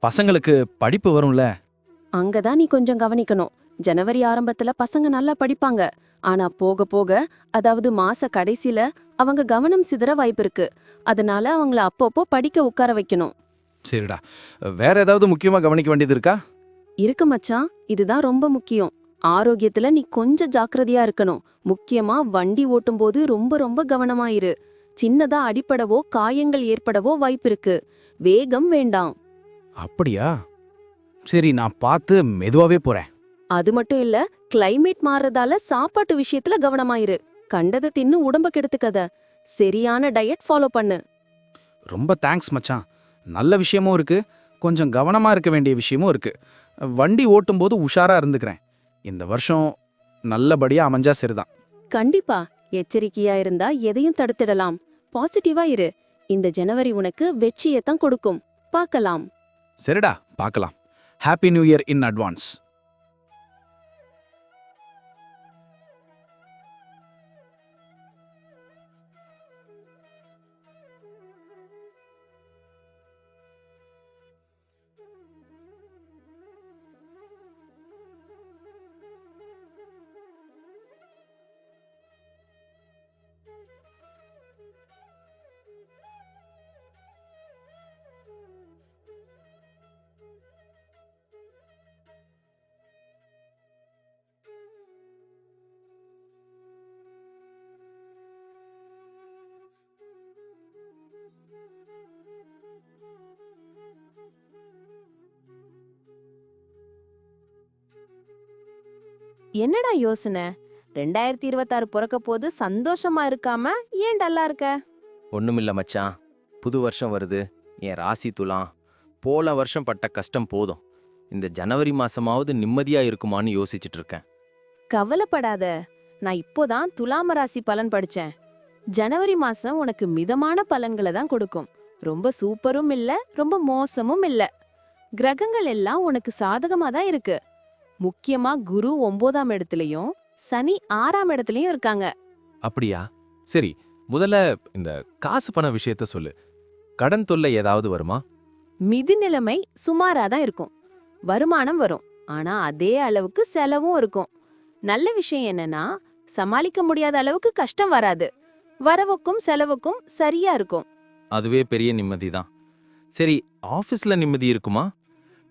பசங்களுக்கு படிப்பு வரும்ல? அங்கதான் நீ கொஞ்சம் கவனிக்கணும். ஜனவரி ஆரம்பத்துல பசங்க நல்லா படிப்பாங்க. ஆனா போக போக, அதாவது மாச கடைசில அவங்க கவனம் சிதற வாய்ப்பு இருக்கு. அதனால அவங்கள அப்பப்போ படிக்க உட்கார வைக்கணும். சரிடா. வேற ஏதாவது முக்கியமா கவனிக்க வேண்டியது இருக்கா? இருக்கு மச்சான், இதுதான் ரொம்ப முக்கியம். ஆரோக்கியத்துல நீ கொஞ்சம் ஜாக்கிரதையா இருக்கணும். முக்கியமா வண்டி ஓட்டும்போது ரொம்ப ரொம்ப கவனமா இரு. சின்னதா அடிபடவோ காயங்கள் ஏற்படவோ வாய்ப்பிருக்கு. வேகம் வேண்டாம். அப்படியா? சரி, நான் பார்த்து மெதுவாவே போறேன். அது மட்டும் இல்ல, கிளைமேட் மாறுறதால சாப்பாட்டு விஷயத்துல கவனமாயிரு. கண்டதை தின்னு உடம்ப கெடுத்துக்கத. சரியான டயட் ஃபாலோ பண்ணு. ரொம்ப தேங்க்ஸ் மச்சான். நல்ல விஷயமும் இருக்கு, கொஞ்சம் கவனமா இருக்க வேண்டிய விஷயமும் இருக்கு. வண்டி ஓட்டும்போது உஷாரா இருந்துக்கிறேன். இந்த வருஷம் நல்லபடியா அமைஞ்சா சரிதான். கண்டிப்பா. எச்சரிக்கையா இருந்தா எதையும் தடுத்திடலாம். பாசிட்டிவா இரு. இந்த ஜனவரி உனக்கு வெற்றியைத்தான் கொடுக்கும். பார்க்கலாம். சரிடா, பார்க்கலாம். Happy new year in advance. என்னடா யோசனை? 2026 பிறக்க போது சந்தோஷமா இருக்காம ஏன் டல்லா இருக்க? ஒண்ணுமில்ல மச்சான், புது வருஷம் வருது, என் ராசி துலாம். போன வருஷம் பட்ட கஷ்டம் போதும், இந்த ஜனவரி மாசமாவது நிம்மதியா இருக்குமான்னு யோசிச்சுட்டு இருக்கேன். கவலைப்படாத, நான் இப்போதான் துலாம ராசி பலன் படிச்சேன். ஜனவரி மாசம் உனக்கு மிதமான பலன்களை தான் கொடுக்கும். ரொம்ப சூப்பரும் இல்ல, ரொம்ப மோசமும் இல்ல. கிரகங்கள் எல்லாம் உனக்கு சாதகமா தான் இருக்கு. முக்கியமா குரு 9ஆம் இடத்துலயும் சனி 6ஆம் இடத்துலயும் இருக்காங்க. அப்படியா? சரி, முதல்ல இந்த காசு பண விஷயத்த சொல்லு. கடன் தொல்லை ஏதாவது வருமா? மிதி நிலைமை சுமாரா தான் இருக்கும். வருமானம் வரும், ஆனா அதே அளவுக்கு செலவும் இருக்கும். நல்ல விஷயம் என்னன்னா, சமாளிக்க முடியாத அளவுக்கு கஷ்டம் வராது. வரவுக்கும் செலவுக்கும் சரியா இருக்கும். அதுவே பெரிய நிம்மதி தான். சரி, ஆபீஸ்ல நிம்மதி இருக்குமா?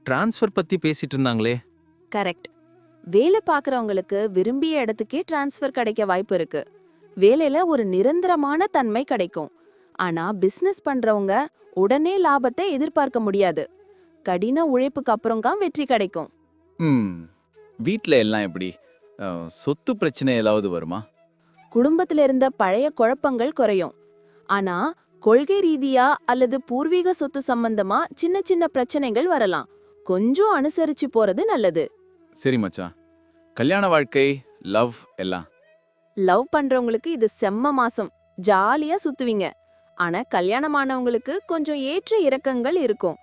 டிரான்ஸ்ஃபர் பத்தி பேசிட்டு இருந்தாங்களே. கரெக்ட். வேலை பார்க்கறவங்களுக்கு விரும்பிய இடத்துக்கே டிரான்ஸ்ஃபர் கிடைக்க வாய்ப்பு இருக்கு. வேலையில ஒரு நிரந்தரமான தன்மை கிடைக்கும். ஆனா பிசினஸ் பண்றவங்க உடனே லாபத்தை எதிர்பார்க்க முடியாது. கடின உழைப்புக்கு அப்புறம் தான் வெற்றி கிடைக்கும். வீட்ல எல்லாம் எப்படி? சொத்து பிரச்சனை ஏதாவது வருமா? குடும்பத்துல இருந்த பழைய குழப்பங்கள் குறையும். ஆனா கொள்கை ரீதியா அல்லது பூர்வீக சொத்து சம்பந்தமா சின்ன சின்ன பிரச்சனைகள் வரலாம். கொஞ்சம் அனுசரிச்சு போறது நல்லது. சரி மச்சான், கல்யாண வாழ்க்கை, லவ் எல்லாம்? லவ் பண்றவங்களுக்கு இது செம்ம மாசம், ஜாலியா சுத்துவீங்க. ஆனா கல்யாணமானவங்களுக்கு கொஞ்சம் ஏற்ற இறக்கங்கள் இருக்கும்.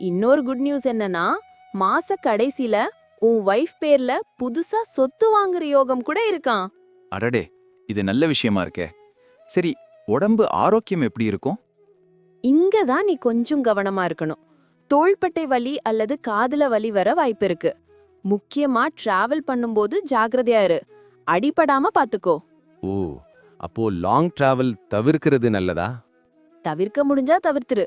இன்னொரு குட் நியூஸ் என்னன்னா, மாச கடைசில உன் வைஃப் பேர்ல புதுசா சொத்து வாங்குற யோகம் கூட இருக்காம். அடடே, இது நல்ல விஷயமா இருக்கே. சரி, உடம்பு ஆரோக்கியம் எப்படி இருக்கும்? இங்கதான் நீ கொஞ்சம் கவனமா இருக்கணும். தோள்பட்டை வலி அல்லது காதுல வலி வர வாய்ப்பு இருக்கு. முக்கியமா டிராவல் பண்ணும்போது ஜாக்கிரதையா இரு. அடிபடாம பாத்துக்கோ. ஓ, அப்போ லாங் டிராவல் தவிர்க்கிறது நல்லதா? தவிர்க்க முடிஞ்சா தவிர்த்துரு.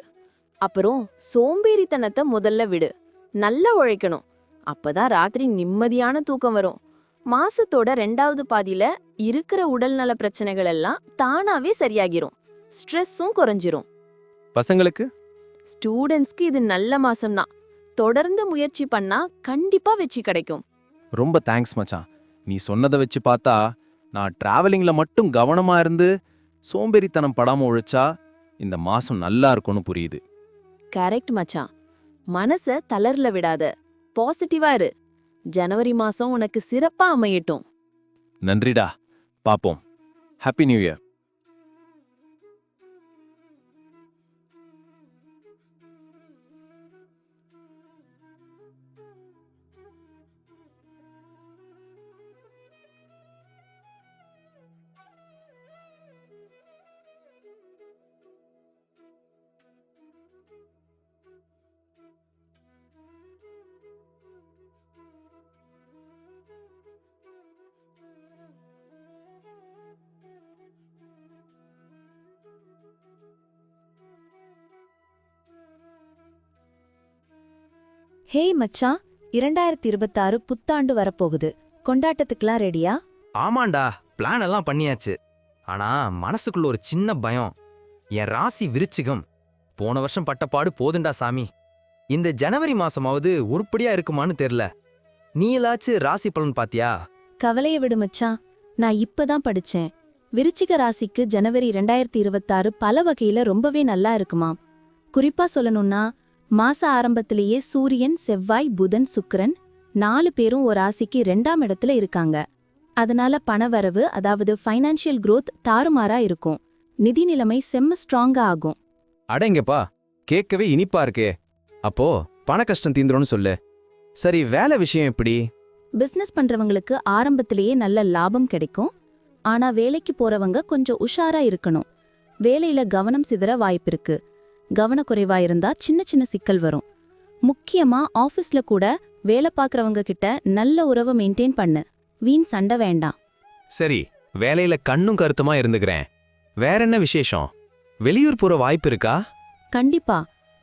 அப்புறம் சோம்பேறித்தனத்தை முதல்ல விடு. நல்லா உழைக்கணும். அப்பதான் ராத்திரி நிம்மதியான தூக்கம் வரும். மாசத்தோட 2வது பாதியில இருக்கிற உடல்நல பிரச்சனைகள் எல்லாம் தானாவே சரியாகிரும். ஸ்ட்ரெஸ்ஸும் குறைஞ்சிரும். பசங்களுக்கு? ஸ்டூடெண்ட்ஸ்க்கு இது நல்ல மாசம்தான். தொடர்ந்து முயற்சி பண்ணா கண்டிப்பா வெற்றி கிடைக்கும். ரொம்ப தேங்க்ஸ் மச்சான். நீ சொன்னதை வச்சு பார்த்தா நான் டிராவலிங்ல மட்டும் கவனமா இருந்து சோம்பேறித்தனம் படாம உழைச்சா இந்த மாசம் நல்லா இருக்கும்னு புரியுது. கரெக்ட் மச்சான். மனச தளர்ல விடாத. பாசிட்டிவா இரு. ஜனவரி மாசம் உனக்கு சிறப்பா அமையட்டும். நன்றிடா. பாப்போம். Happy new year. ஹேய் மச்சான், 2026 புத்தாண்டு வரப்போகுது. கொண்டாட்டத்துக்குலாம் ரெடியா? ஆமாண்டா, பிளான் எல்லாம் பண்ணியாச்சு. ஆனா மனசுக்குள்ள ஒரு சின்ன பயம். என் ராசி விருச்சிகம். போன வருஷம் பட்டப்பாடு போதுண்டா சாமி. இந்த ஜனவரி மாசமாவது உருப்படியா இருக்குமான்னு தெரியல. நீ ஏதாச்சும் ராசி பலன் பாத்தியா? கவலைய விடு மச்சான், நான் இப்பதான் படிச்சேன். விருச்சிக ராசிக்கு ஜனவரி 2026 பல வகையில ரொம்பவே நல்லா இருக்குமாம். குறிப்பா சொல்லணும்னா, மாச ஆரம்பத்திலேயே சூரியன், செவ்வாய், புதன், சுக்கிரன் 4 பேரும் ஒரு ராசிக்கு 2ஆம் இடத்துல இருக்காங்க. அதனால பணவரவு, அதாவது ஃபைனான்ஷியல் growth தாறுமாறா இருக்கும். நிதி நிலைமை செம்ம ஸ்ட்ராங்கா ஆகும். அடங்கப்பா, கேட்கவே இனிப்பா இருக்கே. அப்போ பண கஷ்டம் தீந்துரும்னு சொல்லு. சரி, வேலை விஷயம் எப்படி? பிசினஸ் பண்றவங்களுக்கு ஆரம்பத்திலேயே நல்ல லாபம் கிடைக்கும். ஆனா வேலைக்கு போறவங்க கொஞ்சம் உஷாரா இருக்கணும். வேலையில கவனம் சிதற வாய்ப்பிருக்கு. கவனக்குறைவா இருந்தா சின்ன சின்ன சிக்கல் வரும். முக்கியமா ஆபீஸ்ல கூட வேலை பார்க்கறவங்க கிட்ட நல்ல உறவை மெயின்டைன் பண்ணு. வீண் சண்டை வேண்டாம். சரி, வேலையில கண்ணும் கருத்துமா இருந்துக்கிறேன். வேற என்ன விசேஷம்? வெளியூர் போற வாய்ப்பு இருக்கா? கண்டிப்பா.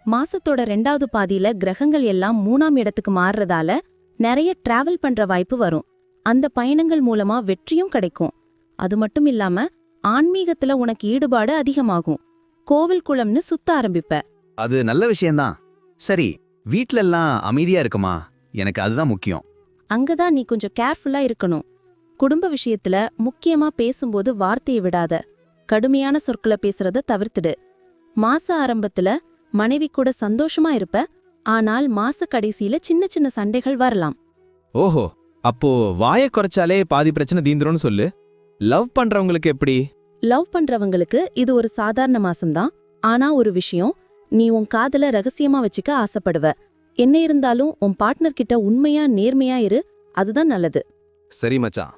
மாசத்தோட 2வது பாதியில கிரகங்கள் எல்லாம் 3ஆம் இடத்துக்கு மாறுறதால நிறைய டிராவல் பண்ற வாய்ப்பு வரும். அந்த பயணங்கள் மூலமா வெற்றியும் கிடைக்கும். அது மட்டும் இல்லாம ஆன்மீகத்துல உனக்கு ஈடுபாடு அதிகமாகும். கோவில் குளம்னு சுத்த ஆரம்பிப்ப. அது நல்ல விஷயம்தான். சரி, வீட்ல எல்லாம் அமைதியா இருக்குமா? எனக்கு அதுதான் முக்கியம். அங்கதான் நீ கொஞ்சம் கேர்ஃபுல்லா இருக்கணும். குடும்ப விஷயத்துல முக்கியமா பேசும்போது வார்த்தையை விடாத. கடுமையான சொற்களை பேசுறத தவிர்த்துடு. மாச ஆரம்பத்துல மனைவி கூட சந்தோஷமா இருப்ப, ஆனால் மாச கடைசியில சின்ன சின்ன சண்டைகள் வரலாம். ஓஹோ, அப்போ வாயை குறைச்சாலே பாதி பிரச்சனை தீந்துரும்னு சொல்லு. லவ் பண்றவங்களுக்கு எப்படி? லவ் பண்றவங்களுக்கு இது ஒரு சாதாரண மாசம்தான். ஆனா ஒரு விஷயம், நீ உன் காதல ரகசியமா வச்சுக்க ஆசைப்படுவ. என்ன இருந்தாலும் உன் பார்ட்னர் கிட்ட உண்மையா நேர்மையா இரு, அதுதான் நல்லது. சரி மச்சான்,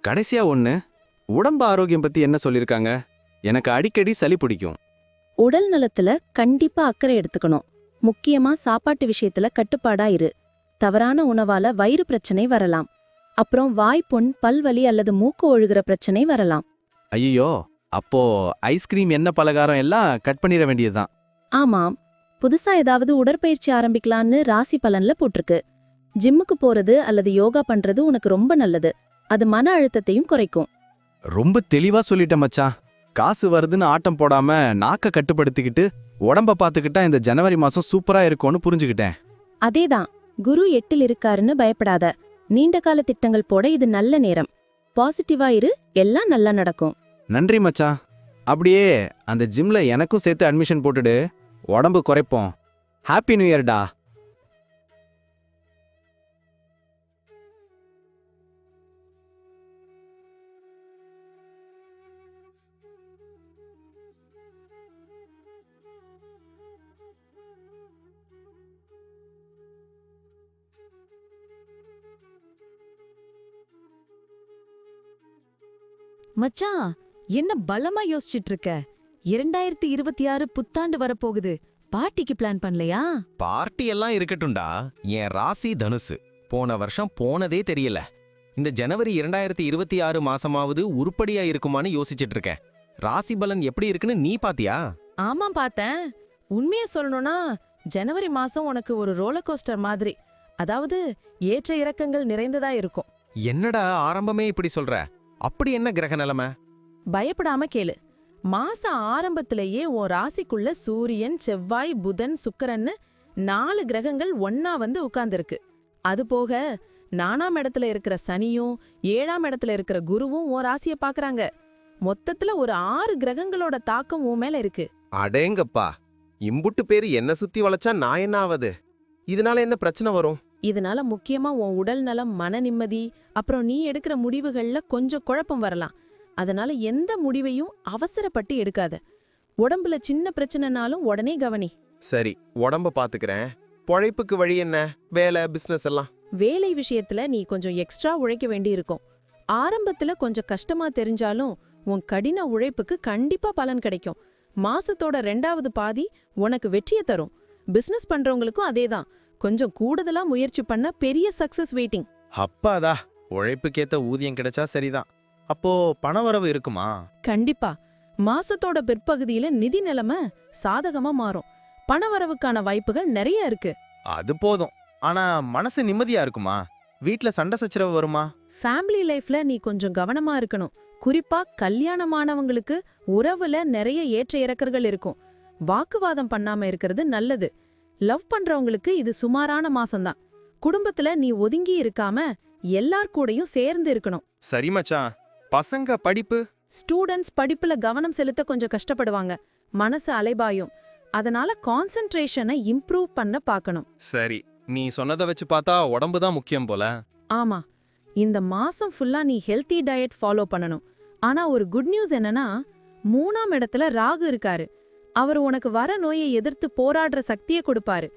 கடைசியா ஒண்ணு, உடம்பு ஆரோக்கியம் பத்தி என்ன சொல்லிருக்காங்க? எனக்கு அடிக்கடி சளி பிடிக்கும். உடல் நலத்துல கண்டிப்பா அக்கறை எடுத்துக்கணும். முக்கியமா சாப்பாட்டு விஷயத்துல கட்டுப்பாடா இரு. தவறான உணவால வயிறு பிரச்சனை வரலாம். அப்புறம் வாய்ப்புண், பல்வலி அல்லது மூக்கு ஒழுகுற பிரச்சனை வரலாம். ஐயோ, அப்போ ஐஸ்கிரீம் எண்ணெய் பலகாரம் எல்லாம் கட் பண்ணிட வேண்டியதுதான். ஆமாம், புதுசா ஏதாவது உடற்பயிற்சி ஆரம்பிக்கலான்னு ராசி பலன்ல போட்டிருக்கு. ஜிம்முக்கு போறது அல்லது யோகா பண்றது உனக்கு ரொம்ப நல்லது. அது மன அழுத்தத்தையும் குறைக்கும். ரொம்ப தெளிவா சொல்லிட்ட மச்சான். காசு வருதுன்னு ஆட்டம் போடாம நாக்க கட்டுப்படுத்திக்கிட்டு உடம்ப பாத்துக்கிட்டா இந்த ஜனவரி மாசம் சூப்பரா இருக்கும்னு புரிஞ்சுக்கிட்டேன். அதேதான், குரு 8ல் இருக்காருன்னு பயப்படாத. நீண்ட கால திட்டங்கள் போட இது நல்ல நேரம். பாசிட்டிவா இரு, எல்லாம் நல்லா நடக்கும். நன்றி மச்சான். அப்படியே அந்த ஜிம்ல எனக்கும் சேர்த்து அட்மிஷன் போட்டுடு, உடம்பு குறைப்போம். ஹாப்பி நியூ இயர்டா. மச்சான், என்ன பலமா யோசிச்சுட்டு இருக்க? 2026 புத்தாண்டு வரப்போகுது. பார்ட்டிக்கு பிளான் பண்ணலையா? பார்ட்டி எல்லாம் இருக்கட்டும்டா. என் ராசி தனுசு. போன வருஷம் போனதே தெரியல. இந்த ஜனவரி 2026 மாசமாவது உருப்படியா இருக்குமான்னு யோசிச்சுட்டு இருக்கேன். ராசி பலன் எப்படி இருக்குன்னு நீ பாத்தியா? ஆமா பார்த்தேன். உண்மைய சொல்லணும்னா ஜனவரி மாசம் உனக்கு ஒரு ரோலர் கோஸ்டர் மாதிரி. அதாவது ஏற்ற இறக்கங்கள் நிறைந்ததா இருக்கும். என்னடா ஆரம்பமே இப்படி சொல்ற? அப்படி என்ன கிரக நிலைமை? பயப்படாம கேளு. மாச ஆரம்பத்திலேயே உன் ராசிக்குள்ள சூரியன், செவ்வாய், புதன், சுக்கிரன்னு 4 கிரகங்கள் ஒன்னா வந்து உட்கார்ந்திருக்கு. அது போக 4ஆம் இடத்துல இருக்கிற சனியும் 7ஆம் இடத்துல இருக்கிற குருவும் உன் ராசிய பாக்குறாங்க. மொத்தத்துல ஒரு 6 கிரகங்களோட தாக்கம் உன் மேல இருக்கு. அடேங்கப்பா, இம்புட்டு பேரு என்ன சுத்தி வளைச்சா நான் என்ன ஆவது? இதனால என்ன பிரச்சனை வரும்? இதனால முக்கியமா உன் உடல் நலம், மன நிம்மதி, அப்புறம் நீ எடுக்கிற முடிவுகள்ல கொஞ்சம் குழப்பம் வரலாம். அதனால எந்த முடிவையும் அவசரப்பட்டு எடுக்காத. உடம்புல சின்ன பிரச்சனைனாலும் உடனே கவனி. சரி, உடம்ப பாத்துக்கிறேன். பொழைப்புக்கு வழி என்ன? வேலை, பிசினஸ் எல்லாம்? வேலை விஷயத்துல நீ கொஞ்சம் எக்ஸ்ட்ரா உழைக்க வேண்டி இருக்கும். ஆரம்பத்துல கொஞ்சம் கஷ்டமா தெரிஞ்சாலும் உன் கடின உழைப்புக்கு கண்டிப்பா பலன் கிடைக்கும். மாசத்தோட 2வது பாதி உனக்கு வெற்றியை தரும். பிசினஸ் பண்றவங்களுக்கும் அதேதான். கொஞ்சம் கூடுதலா முயற்சி பண்ண பெரிய சக்சஸ் வெயிட்டிங். அப்பாதா, உழைப்புக்கேத்த ஊதியம் கிடைச்சா சரிதான். அப்போ பணவரவு இருக்குமா? கண்டிப்பா. மாசத்தோட பிற்பகுதியில நிதி நிலைமை சாதகமா மாறும். பணவரவுக்கான வாய்ப்புகள் நிறைய இருக்கு. அது போதும். ஆனா மனசு நிம்மதியா இருக்குமா? வீட்ல சண்டை சச்சரவு வருமா? ஃபேமிலி லைஃப்ல நீ கொஞ்சம் கவனமா இருக்கணும். குறிப்பா கல்யாணமானவங்களுக்கு உறவுல நிறைய ஏற்ற இறக்கங்கள் இருக்கும். வாக்குவாதம் பண்ணாம இருக்கிறது நல்லது. லவ் பண்றவங்களுக்கு இது சுமாரான மாசம்தான். குடும்பத்துல நீ ஒதுங்கி இருக்காம எல்லார் கூடயும் சேர்ந்து இருக்கணும். சரி மச்சான். பசங்க படிப்பு? ஸ்டூடெண்ட்ஸ் படிப்புல கவனம் செலுத்த கொஞ்சம் கஷ்டப்படுவாங்க. மனசு அலைபாயும். அதனால கான்சென்ட்ரேஷனை இம்ப்ரூவ் பண்ண பார்க்கணும். சரி, நீ சொன்னதை வச்சு பார்த்தா உடம்பு தான் முக்கியம் போல. ஆமா, இந்த மாசம் ஃபுல்லா நீ ஹெல்தி டயட் ஃபாலோ பண்ணணும். ஆனா ஒரு குட் நியூஸ் என்னன்னா, 3ஆம் இடத்துல ராகு இருக்காரு. அவர் உனக்கு வர நோயை எதிர்த்து போராடுற சக்தியை கொடுப்பாரு.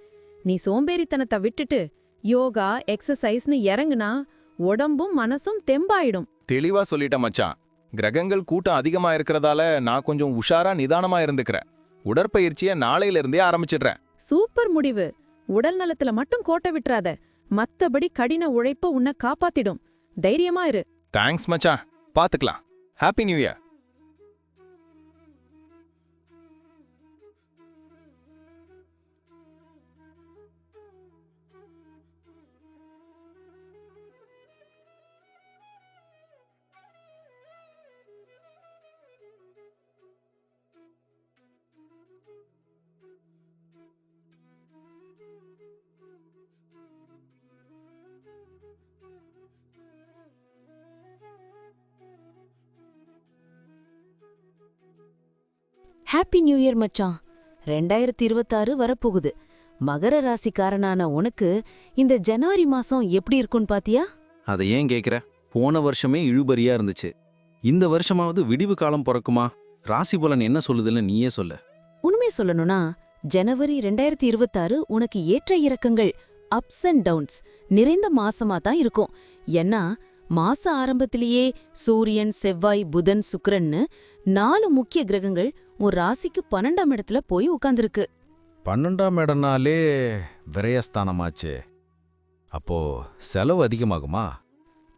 நீ சோம்பேறித்தனத்தை விட்டுட்டு யோகா, எக்ஸசைஸ்னு இறங்குனா உடம்பும் மனசும் தெம்பாயிடும். தெளிவா சொல்லிட்ட மச்சான். கிரகங்கள் கூட்டம் அதிகமா இருக்கிறதால நான் கொஞ்சம் உஷாரா நிதானமா இருந்துக்கிறேன். உடற்பயிற்சியை நாளையில இருந்தே ஆரம்பிச்சிடுறேன். சூப்பர் முடிவு. உடல் நலத்துல மட்டும் கோட்டை விட்டுறாத. மத்தபடி கடின உழைப்பு உன்னை காப்பாத்திடும். தைரியமா இரு. தேங்க்ஸ் மச்சான். பாத்துக்கலாம். Happy new year. Happy new year மச்சான். 2026 வரப்போகுது. மகர ராசிக்காரனான உனக்கு இந்த ஜனவரி மாசம் எப்படி இருக்கும்னு பாத்தியா? அதை ஏன் கேக்குற? போன வருஷமே இழுபறியா இருந்துச்சு. இந்த வருஷமாவது விடிவு காலம் பிறக்குமா? ராசி பலன் என்ன சொல்லுதுன்னு நீயே சொல்லு. உண்மை சொல்லணும்னா ஜனவரி 2026 உனக்கு ஏற்ற இறக்கங்கள், அப்ஸ் அண்ட் டவுன்ஸ் நிறைந்த மாசமா தான் இருக்கும். ஏன்னா மாச ஆரம்பத்திலேயே சூரியன், செவ்வாய், புதன், சுக்கிரன்னு 4 முக்கிய கிரகங்கள் உன் ராசிக்கு 12ஆம் இடத்துல போய் உட்கார்ந்திருக்கு. 12ஆம் இடம்னாலே விரயஸ்தானமாச்சே. அப்போ செலவு அதிகமாகுமா?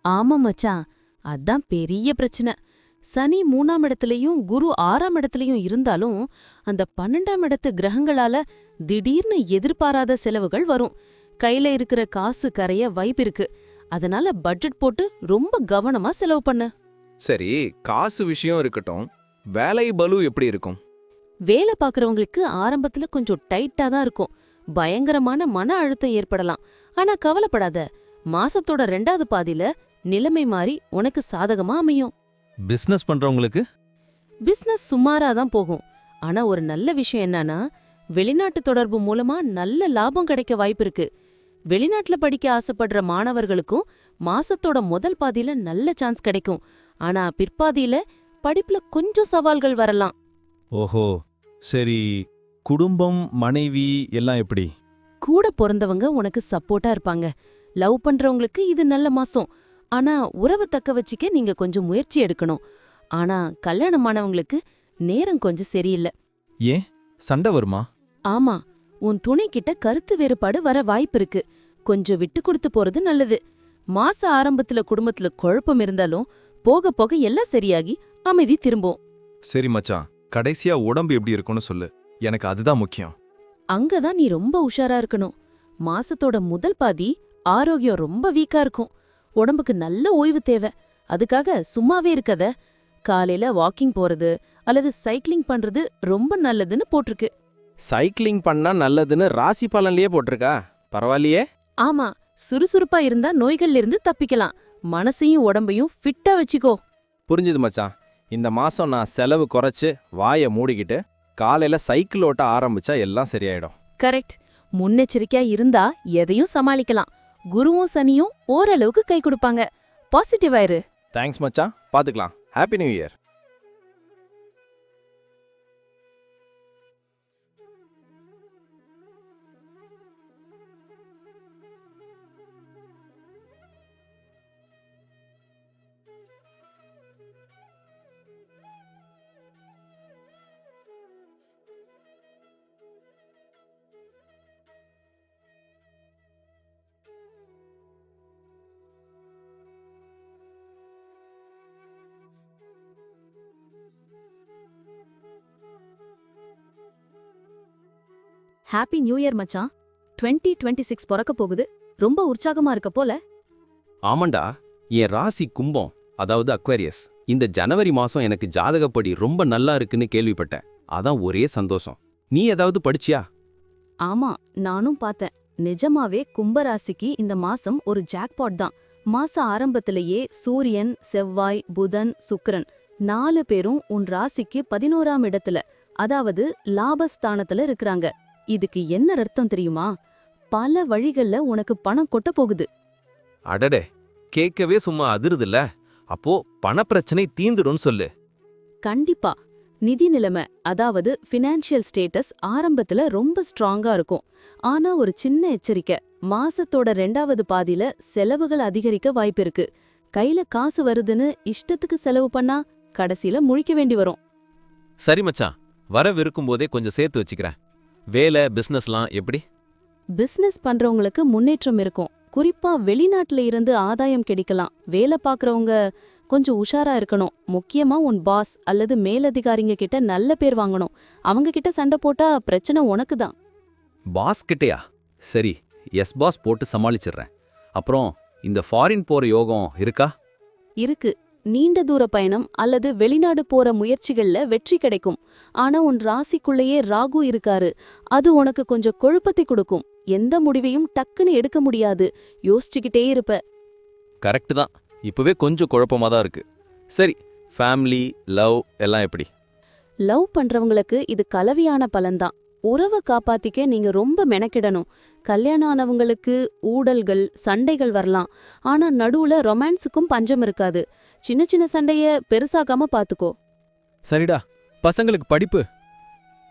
ஆமா மச்சான், அதான் பெரிய பிரச்சனை. சனி 3ஆம் இடத்துலயும் குரு 6ஆம் இடத்துலயும் இருந்தாலும் அந்த 12ஆம் இடத்து கிரகங்களால திடீர்னு எதிர்பாராத செலவுகள் வரும். கையில இருக்கிற காசு கரைய வாய்ப்பிருக்கு. அதனால பட்ஜெட் போட்டு ரொம்ப கவனமா செலவு பண்ணு. சரி, காசு விஷயம் இருக்கட்டும். வேலை பளு எப்படி இருக்கும்? வேலை பார்க்கறவங்களுக்கு ஆரம்பத்துல கொஞ்சம் டைட்டா தான் இருக்கும். பயங்கரமான மன அழுத்தம் ஏற்படலாம். ஆனா கவலைப்படாத, மாசத்தோட 2வது பாதியில நிலைமை மாறி உனக்கு சாதகமா அமையும். பிசினஸ் பண்றவங்களுக்கு? பிசினஸ் சுமாரா தான் போகும். ஆனா ஒரு நல்ல விஷயம் என்னன்னா, வெளிநாட்டு தொடர்பு மூலமா நல்ல லாபம் கிடைக்க வாய்ப்பிருக்கு. வெளிநாட்டுல படிக்க ஆசைப்படுற மாணவர்களுக்கும் மாசத்தோட முதல் பாதியில நல்ல சான்ஸ் கிடைக்கும். ஆனா பிற்பாதியில படிப்புல கொஞ்சம் சவால்கள் வரலாம். ஓஹோ, சரி. குடும்பம், மனைவி எல்லாம் எப்படி? கூட பிறந்தவங்க உனக்கு சப்போர்ட்டா இருப்பாங்க. லவ் பண்றவங்களுக்கு இது நல்ல மாசம். ஆனா உறவை தக்க வச்சிக்க நீங்க கொஞ்சம் முயற்சி எடுக்கணும். ஆனா கல்யாணமானவங்களுக்கு நேரம் கொஞ்சம் சரியில்லை. ஏன், சண்டை வருமா? ஆமா, உன் துணை கிட்ட கருத்து வேறுபாடு வர வாய்ப்பிருக்கு. கொஞ்சம் விட்டு கொடுத்து போறது நல்லது. மாச ஆரம்பத்துல குடும்பத்துல குழப்பம் இருந்தாலும் போக போக எல்லாம் சரியாகி அமைதி திரும்பும். சரி மச்சான், கடைசியா உடம்பு எப்படி இருக்கும்னு சொல்லு. எனக்கு அதுதான் முக்கியம். அங்கதான் நீ ரொம்ப உஷாரா இருக்கணும். மாசத்தோட முதல் பாதி ஆரோக்கியம் ரொம்ப வீக்கா இருக்கும். உடம்புக்கு நல்ல ஓய்வு தேவை. அதுக்காக சும்மாவே இருக்கத. காலையில வாக்கிங் போறது அல்லது சைக்கிளிங் பண்றது ரொம்ப நல்லதுன்னு போட்டிருக்கு. சைக்கிளிங் பண்ணா நல்லதுன்னு ராசி பலன்லயே போட்டிருக்கா? பரவாயில்லையே. ஆமா, சுறுசுறுப்பா இருந்தா நோய்கள்ல இருந்து தப்பிக்கலாம். மனசையும் உடம்பையும் ஃபிட்டா வச்சுக்கோ. புரிஞ்சுது மச்சான். இந்த மாசம் நான் செலவு குறைச்சு வாயை மூடிக்கிட்டு காலையில சைக்கிள் ஓட்ட ஆரம்பிச்சா எல்லாம் சரியாயிடும். கரெக்ட். முன்னெச்சரிக்கையா இருந்தா எதையும் சமாளிக்கலாம். குருவும் சனியும் ஓரளவுக்கு கை கொடுப்பாங்க. பாசிட்டிவ் ஆயிரு. தேங்க்ஸ் மச்சான், பாத்துக்கலாம். Happy new year. Happy new year மச்சான். 2026 பிறக்க போகுது. ரொம்ப உற்சாகமா இருக்க போல. ஆமாண்டா, என் ராசி கும்பம், அதாவது அக்வேரியஸ். இந்த ஜனவரி மாசம் எனக்கு ஜாதகப்படி ரொம்ப நல்லா இருக்குன்னு கேள்விப்பட்டேன். அதான் ஒரே சந்தோஷம். நீ ஏதாவது படிச்சியா? ஆமா, நானும் பார்த்தேன். நிஜமாவே கும்பராசிக்கு இந்த மாசம் ஒரு ஜாக்பாட் தான். மாச ஆரம்பத்திலேயே சூரியன், செவ்வாய், புதன், சுக்கிரன் 4 பேரும் உன் ராசிக்கு 11ஆம் இடத்துல, அதாவது லாபஸ்தானத்துல இருக்கிறாங்க. இதுக்கு என்ன அர்த்தம் தெரியுமா? பல வழிகள்ல உனக்கு பணம் கொட்ட போகுது. அடடே, கேட்கவே சும்மா அதிருதுல்ல. அப்போ பணப்பிரச்சனை தீந்துடும் சொல்லு. கண்டிப்பா. நிதி நிலைமை, அதாவது ஃபினான்ஷியல் ஸ்டேட்டஸ் ஆரம்பத்துல ரொம்ப ஸ்ட்ராங்கா இருக்கும். ஆனா ஒரு சின்ன எச்சரிக்கை, மாசத்தோட 2வது பாதியில செலவுகள் அதிகரிக்க வாய்ப்பிருக்கு. கையில காசு வருதுன்னு இஷ்டத்துக்கு செலவு பண்ணா கடைசியில முழிக்க வேண்டி வரும். சரி மச்சான், வரவிருக்கும் போதே கொஞ்சம் சேர்த்து வச்சுக்கிறேன். வேலை, பிசினஸ்லாம் எப்படி? பிசினஸ் பண்றவங்களுக்கு முன்னேற்றம் இருக்கும். குறிப்பா வெளிநாட்டுல இருந்து ஆதாயம் கிடைக்கலாம். வேலை பார்க்கறவங்க கொஞ்சம் உஷாரா இருக்கணும். முக்கியமா உன் பாஸ் அல்லது மேலதிகாரிங்க கிட்ட நல்ல பேர் வாங்கணும். அவங்க கிட்ட சண்டை போட்டா பிரச்சனை உனக்கு தான். பாஸ் கிட்டயா? சரி, எஸ் பாஸ் போட்டு சமாளிச்சிடுறேன். அப்புறம் இந்த ஃபாரின் போற யோகம் இருக்கா? இருக்கு. நீண்ட தூர பயணம் அல்லது வெளிநாடு போற முயற்சிகள்ல வெற்றி கிடைக்கும். ஆனா உன் ராசிக்குள்ளேயே ராகு இருக்காரு. அது உனக்கு கொஞ்சம் குழப்பத்தை கொடுக்கும். எந்த முடிவையும் டக்குன்னு எடுக்க முடியாது. யோசிச்சுக்கிட்டே இருப்ப. கரெக்ட் தான். இப்பவே கொஞ்சம் குழப்பமா தான் இருக்கு. சரி, ஃபேமிலி, லவ் எல்லாம் எப்படி? லவ் பண்றவங்களுக்கு இது கலவையான பலன்தான். உறவை காப்பாத்திக்க நீங்க ரொம்ப மெனக்கிடணும். கல்யாணம் ஆனவங்களுக்கு ஊடல்கள் சண்டைகள் வரலாம், ஆனா நடுவுல ரொமான்ஸுக்கும் பஞ்சம் இருக்காது. சின்ன சின்ன சண்டைய பெருசாக்காம பாத்துக்கோ. சரிடா, பசங்களுக்கு படிப்பு.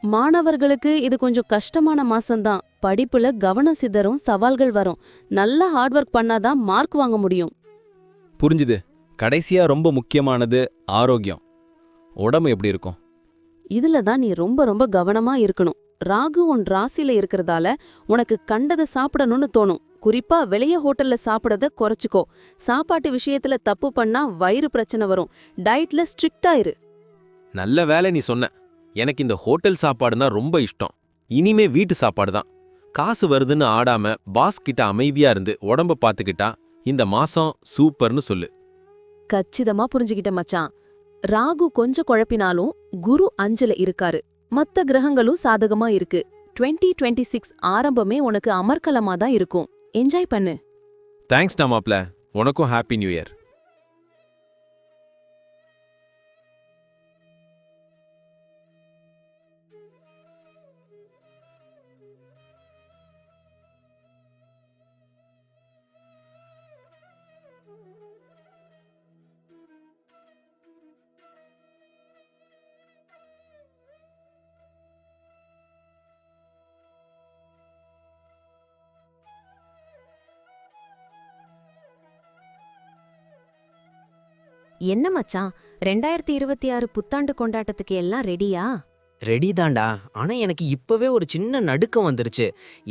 மாணவர்களுக்கு இது கொஞ்சம் கஷ்டமான மாசம்தான். படிப்புல கவனம் சிதறும், சவால்கள் வரும். நல்லா ஹார்ட் ஒர்க் பண்ணாதான் மார்க் வாங்க முடியும். புரிஞ்சுது. கடைசியா ரொம்ப முக்கியமானது ஆரோக்கியம். உடம்பு எப்படி இருக்கும்? இதுல தான் நீ ரொம்ப ரொம்ப கவனமா இருக்கணும். ராகு உன் ராசியில இருக்கிறதால உனக்கு கண்டதை சாப்பிடணும்னு தோணும். குறிப்பா வெளிய ஹோட்டல்ல சாப்பிடறத குறைச்சுக்கோ. சாப்பாட்டு விஷயத்துல தப்பு பண்ணா வயிறு பிரச்சனை வரும். டயட்ல ஸ்ட்ரிக்டா இரு. நல்ல வேலை நீ சொன்ன. எனக்கு இந்த ஹோட்டல் சாப்பாடுனா ரொம்ப இஷ்டம். இனிமே வீட்டு சாப்பாடு தான். காசு வருதுன்னு ஆடாம பாஸ் கிட்ட அமைதியா இருந்து உடம்ப பாத்துக்கிட்டா இந்த மாசம் சூப்பர்னு சொல்லு. கச்சிதமா புரிஞ்சுகிட்ட மச்சான். ராகு கொஞ்சம் குழப்பினாலும் குரு 5ல இருக்காரு. மத்த கிரகங்களும் சாதகமா இருக்கு. 2026 ஆரம்பமே உனக்கு அமர்க்கலமா தான் இருக்கும். என்ஜாய் பண்ணு. தேங்க்ஸ் மாப்ள. உனக்கும் ஹாப்பி நியூ இயர். என்ன மச்சான், 2026 புத்தாண்டு கொண்டாட்டத்துக்கு எல்லாம் ரெடியா? ரெடி தாண்டா. ஆனா எனக்கு இப்பவே ஒரு சின்ன நடுக்கம் வந்துருச்சு.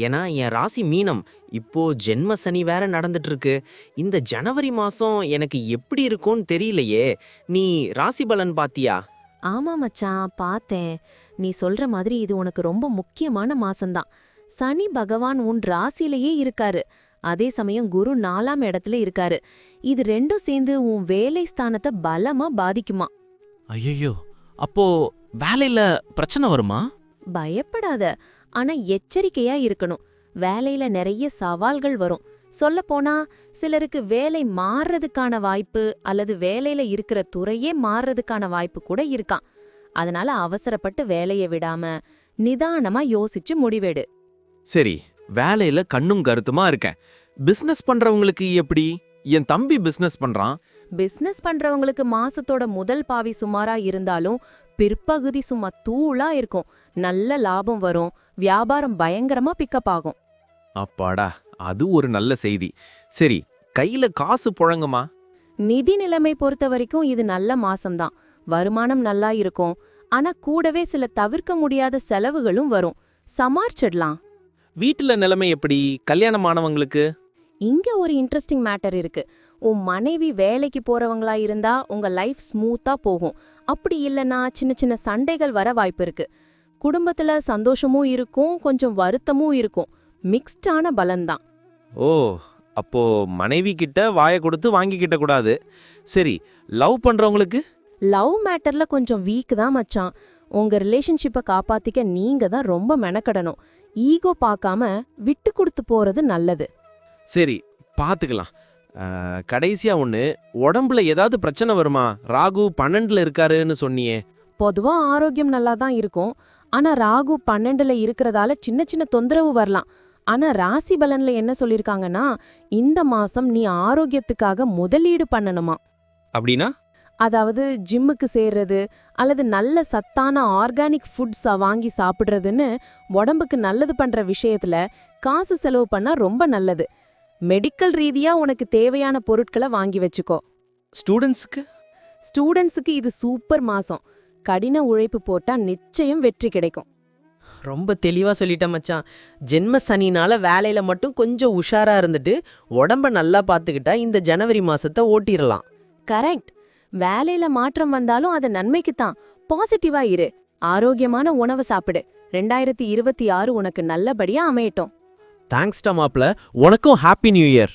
ஏன்னா என் ராசி மீனம். இப்போ ஜென்ம சனி வேற நடந்துட்டு இருக்கு. இந்த ஜனவரி மாசம் எனக்கு எப்படி இருக்கும்னு தெரியலையே. நீ ராசி பலன் பாத்தியா? ஆமா மச்சான், பார்த்தேன். நீ சொல்ற மாதிரி இது உனக்கு ரொம்ப முக்கியமான மாசம்தான். சனி பகவான் உன் ராசியிலேயே இருக்காரு. அதே சமயம் குரு 4ஆம் இடத்துல இருக்காரு. இது ரெண்டும் சேர்ந்து உன் வேலை ஸ்தானத்தை பலமா பாதிக்குமா. ஐயோ, அப்போ வேலையில பிரச்சனை வருமா? பயப்படாத, ஆனா எச்சரிக்கையா இருக்கணும். வேலையில நிறைய சவால்கள் வரும். சொல்லப்போனா சிலருக்கு வேலை மாறுறதுக்கான வாய்ப்பு அல்லது வேலையில இருக்கிற துறையே மாறுறதுக்கான வாய்ப்பு கூட இருக்காம். அதனால அவசரப்பட்டு வேலையை விடாம நிதானமா யோசிச்சு முடிவெடு. சரி, வேலையில கண்ணும் கருத்துமா இருக்கேன். பிசினஸ் பண்றவங்களுக்கு எப்படி? என் தம்பி பிசினஸ் பண்றான். பிசினஸ் பண்றவங்களுக்கு மாசத்தோட முதல் பாவி சுமாரா இருந்தாலும் பிற்பகுதி சும்மா தூளா இருக்கும். நல்ல லாபம் வரும். வியாபாரம் பயங்கரமா பிக்கப் ஆகும். அப்பாடா, அது ஒரு நல்ல செய்தி. சரி, கையில காசு புழங்குமா? நிதி நிலைமை பொறுத்த வரைக்கும் இது நல்ல மாசம்தான். வருமானம் நல்லா இருக்கும். ஆனா கூடவே சில தவிர்க்க முடியாத செலவுகளும் வரும். சமாளிச்சிடலாம். வீட்டுல நிலைமை எப்படி? கல்யாணமானவங்களுக்கு? இங்க ஒரு இன்ட்ரெஸ்டிங் மேட்டர் இருக்கு. உன் மனைவி வேலைக்கு போறவங்களா இருந்தா உங்க லைஃப் ஸ்மூத்தா போகும். அப்படி இல்லனா சின்ன சின்ன சண்டைகள் வர வாய்ப்பு இருக்கு. குடும்பத்துல சந்தோஷமும் இருக்கும், கொஞ்சம் வருத்தமும் இருக்கும். மிக்ஸ்டான பலன்தான். ஓ, அப்போ மனைவி கிட்ட வாயை கொடுத்து வாங்கிக்கிட்ட கூடாது. சரி, லவ் பண்றவங்களுக்கு? லவ் மேட்டர்ல கொஞ்சம் வீக் தான் மச்சான். உங்க ரிலேஷன்ஷிப்பை காப்பாத்திக்க நீங்க தான் ரொம்ப மெனக்கடணும். ஈகோ பார்க்காம விட்டு கொடுத்து போறது நல்லது. சரி, பாத்துக்கலாம். கடைசியா ஒண்ணு, உடம்புல ஏதாவது பிரச்சனை வருமா? ராகு 12ல இருக்காருன்னு சொன்னியே. பொதுவா ஆரோக்கியம் நல்லா தான் இருக்கும். ஆனா ராகு 12ல இருக்கிறதால சின்ன சின்ன தொந்தரவு வரலாம். ஆனா ராசி பலன்ல என்ன சொல்லிருக்காங்கன்னா, இந்த மாசம் நீ ஆரோக்கியத்துக்காக முதலீடு பண்ணணுமா. அப்படின்னா? அதாவது ஜிம்முக்கு சேர்றது அல்லது நல்ல சத்தான ஆர்கானிக் ஃபுட்ஸா வாங்கி சாப்பிடுறதுன்னு உடம்புக்கு நல்லது பண்ற விஷயத்துல காசு செலவு பண்ணா ரொம்ப நல்லது. மெடிக்கல் ரீதியா உனக்கு தேவையான பொருட்களை வாங்கி வச்சுக்கோ. ஸ்டூடெண்ட்ஸுக்கு இது சூப்பர் மாசம். கடின உழைப்பு போட்டா நிச்சயம் வெற்றி கிடைக்கும். ரொம்ப தெளிவா சொல்லிட்டேன் மச்சான். ஜென்ம சனினால வேலையில மட்டும் கொஞ்சம் உஷாரா இருந்துட்டு உடம்ப நல்லா பாத்துக்கிட்டா இந்த ஜனவரி மாசத்தை ஓட்டிரலாம். கரெக்ட். வேலையில மாற்றம் வந்தாலும் அது நன்மைக்குத்தான். பாசிட்டிவா இரு. ஆரோக்கியமான உணவு சாப்பிடு. 2026 உனக்கு நல்லபடியா அமையட்டும். தேங்க்ஸ்டா மாப்ள. உனக்கும் ஹாப்பி நியூ இயர்.